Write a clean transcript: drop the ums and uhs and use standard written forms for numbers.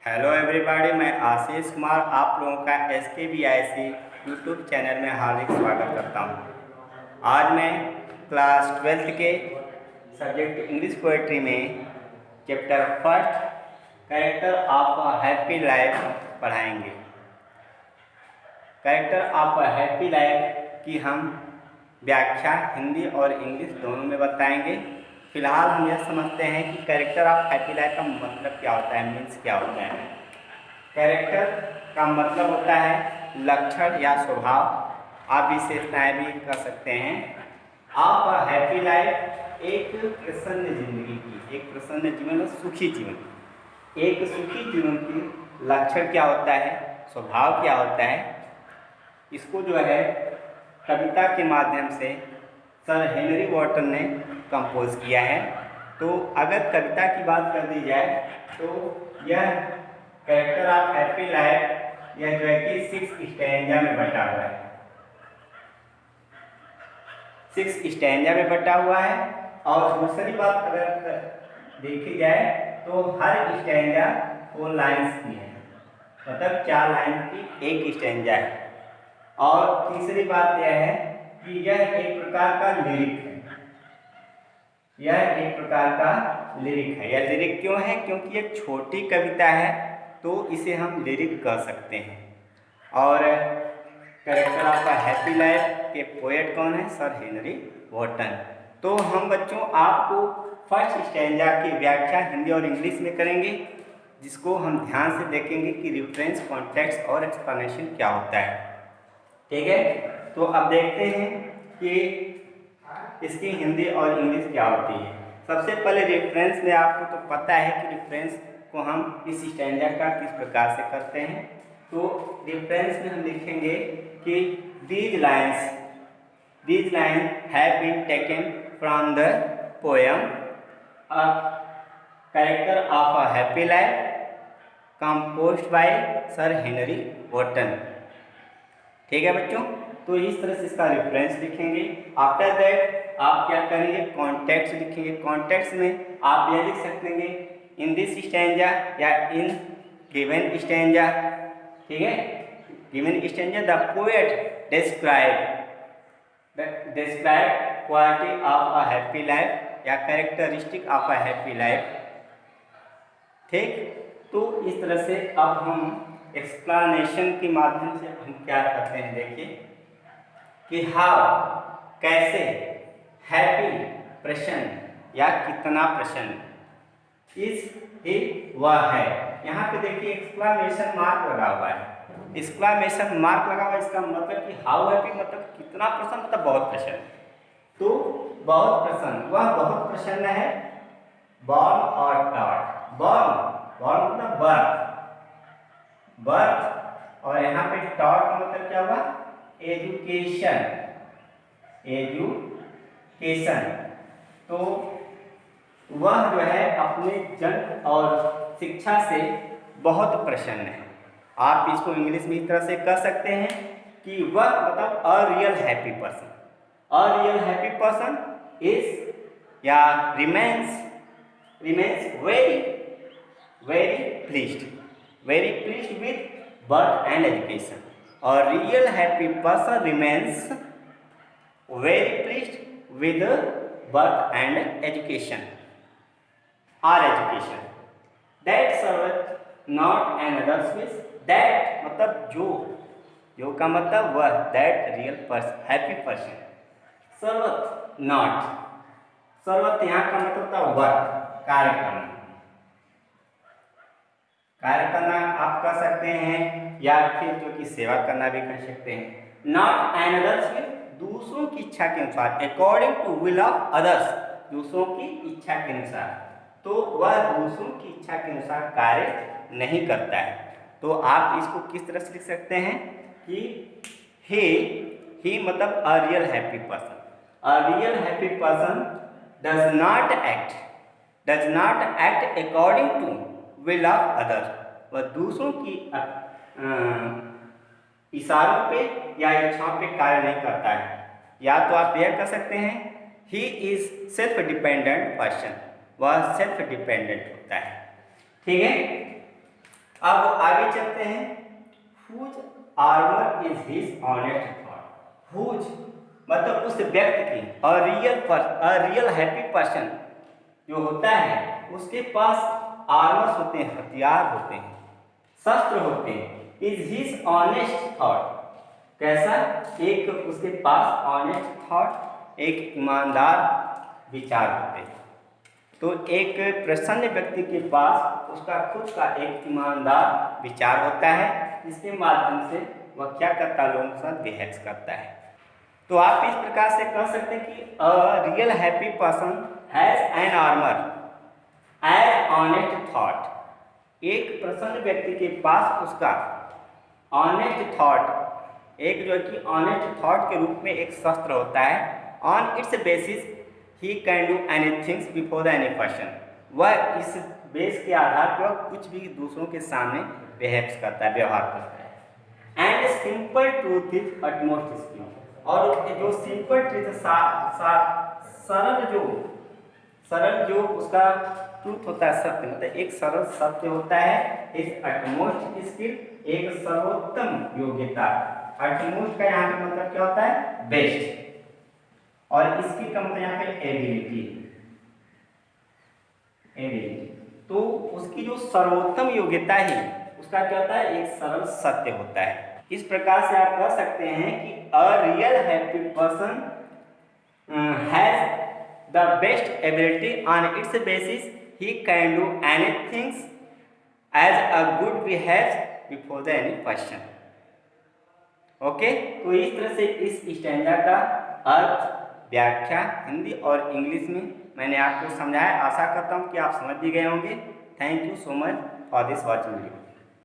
Hello everybody, मैं आशीष कुमार आप लोगों का SKBIC यूट्यूब चैनल में हार्दिक स्वागत करता हूं। आज मैं क्लास 12th के सब्जेक्ट इंग्लिश पोएट्री में chapter first character of a happy life पढ़ाएंगे। Character of a happy life की हम व्याख्या हिंदी और इंग्लिश दोनों में बताएंगे। फिलहाल हम यह समझते हैं कि कैरेक्टर ऑफ हैप्पी लाइफ का मतलब क्या होता है, मीन्स क्या होता है। कैरेक्टर का मतलब होता है लक्षण या स्वभाव, आप विशेषताएं भी कर सकते हैं। ऑफ अ हैप्पी लाइफ एक प्रसन्न जिंदगी की, एक प्रसन्न जीवन, सुखी जीवन, एक सुखी जीवन की लक्षण क्या होता है, स्वभाव क्या होता है, इसको जो है कविता के माध्यम से सर हेनरी वॉर्टन ने कंपोज किया है। तो अगर कविता की बात कर दी जाए तो यह कैरेक्टर ऑफ हैप्पी लाइफ यह जो है कि 6 स्टैंजा में बटा हुआ है, 6 स्टैंजा में बटा हुआ है। और दूसरी बात अगर देखी जाए तो हर स्टैंजा 4 लाइन्स की है, मतलब 4 लाइन की एक स्टैंजा है। और तीसरी बात यह है कि यह एक प्रकार का लिरिक है, यह एक प्रकार का लिरिक है। यह लिरिक क्यों है? क्योंकि एक छोटी कविता है तो इसे हम लिरिक कह सकते हैं। और character of a happy life के पोएट कौन है? Sir Henry Wharton. तो हम बच्चों आपको फर्स्ट स्टैंजा की व्याख्या हिंदी और इंग्लिश में करेंगे, जिसको हम ध्यान से देखेंगे कि रेफरेंस, कॉन्टेक्स्ट और एक्सप्लेनेशन क्या होता है। ठीक है, तो अब देखते हैं कि इसकी हिंदी और इंग्लिश क्या होती है। सबसे पहले रेफरेंस में आपको तो पता है कि रेफरेंस को हम इस स्टैंजा का किस प्रकार से करते हैं। तो रेफरेंस में हम लिखेंगे कि these line have been taken from the poem a character of a happy life composed by sir Henry Wotton. ठीक है बच्चों, तो इस तरह से इसका रेफरेंस लिखेंगे। आफ्टर दैट आप क्या करेंगे? कॉन्टेक्स्ट लिखेंगे। कॉन्टेक्स्ट में आप यह लिख सकते हैं इन दिस स्टैंजा या इन गिवन स्टैंजा। ठीक है, given stanza the poet describe quality of a happy life या characteristic of a happy life. ठीक, तो इस तरह से अब हम एक्सप्लेनेशन के माध्यम से हम क्या करते हैं, देखिए कि हाउ, कैसे, हैप्पी, प्रसन्न या कितना प्रसन्न, इस वह है। यहाँ पे देखिए एक्सक्लामेशन मार्क लगा हुआ है, एक्सक्लामेशन मार्क लगा हुआ है। इसका मतलब कि हाउ हैप्पी मतलब कितना प्रसन्न, मतलब बहुत प्रसन्न। तो बहुत प्रसन्न, वह बहुत प्रसन्न है। बॉर्न और टॉट, बॉर्न मतलब बर्थ, और यहाँ पे टॉट का मतलब क्या हुआ? एजुकेशन। तो वह जो है अपने जन्म और शिक्षा से बहुत प्रसन्न है। आप इसको इंग्लिश में इस तरह से कह सकते हैं कि वह मतलब a real happy person, a real happy person is या remains very pleased with birth and education. A real happy person remains very pleased with birth and education or education. That serveth not another Swiss. That मतलब जो का मतलब वह, that real person, happy person. Serveth not, serveth यहाँ का मतलब था work, कार्य करना। कार्य करना आप कह सकते हैं, या फिर जो कि सेवा करना भी कह सकते हैं। नॉट अनदर्स विल, दूसरों की इच्छा के अनुसार, according to will of others, दूसरों की इच्छा के अनुसार। तो वह दूसरों की इच्छा के अनुसार कार्य नहीं करता है। तो आप इसको किस तरह से लिख सकते हैं कि ही मतलब a real happy person, a real happy person does not act according to will of others, वह दूसरों की इशारों पे या इच्छाओं पे कार्य नहीं करता है। या तो आप यह कह सकते हैं he is self dependent person, वह सेल्फ डिपेंडेंट होता है। ठीक है, अब आगे चलते हैं। Whose armour is his honest thought. Whose मतलब उस व्यक्ति की, रियल हैप्पी पर्सन जो होता है उसके पास आर्मर्स होते हैं, हथियार होते हैं, शस्त्र होते हैं। इज हिज ऑनेस्ट थॉट, कैसा? एक उसके पास ऑनेस्ट थॉट, एक ईमानदार विचार होते हैं। तो एक प्रसन्न व्यक्ति के पास उसका खुद का एक ईमानदार विचार होता है, जिसके माध्यम से वह क्या करता है, लोगों के साथ बिहेव करता है। तो आप इस प्रकार से कह सकते हैं कि a real happy person has an armour as honest thought. एक प्रसन्न व्यक्ति के पास उसका ऑनेस्ट थॉट, एक जो कि ऑनेस्ट थॉट के रूप में एक शस्त्र होता है। On its basis he can do anythings before any person. वह इस बेस के आधार पर कुछ भी दूसरों के सामने बिहेव करता है, व्यवहार करता है। And simple truth is utmost skill. और जो सिंपल ट्रूथ, सरल जो उसका ट्रूथ होता है, सत्य, मतलब एक सरल सत्य होता है। इस अटमोस्ट स्किल, एक सर्वोत्तम योग्यता। अटमोस्ट का यहाँ पे मतलब क्या होता है? बेस्ट। और इसकी का मतलब यहाँ पे एबिलिटी। तो उसकी जो सर्वोत्तम योग्यता है उसका क्या होता है? एक सरल सत्य होता है। इस प्रकार से आप कह सकते हैं कि a real happy person has the best ability on its basis he can do anythings as a good behave before the any person. Okay, तो इस तरह से इस स्टैंजा का अर्थ, व्याख्या हिंदी और इंग्लिश में मैंने आपको समझाया। आशा करता हूँ कि आप समझ भी गए होंगे। Thank you so much for this watching video.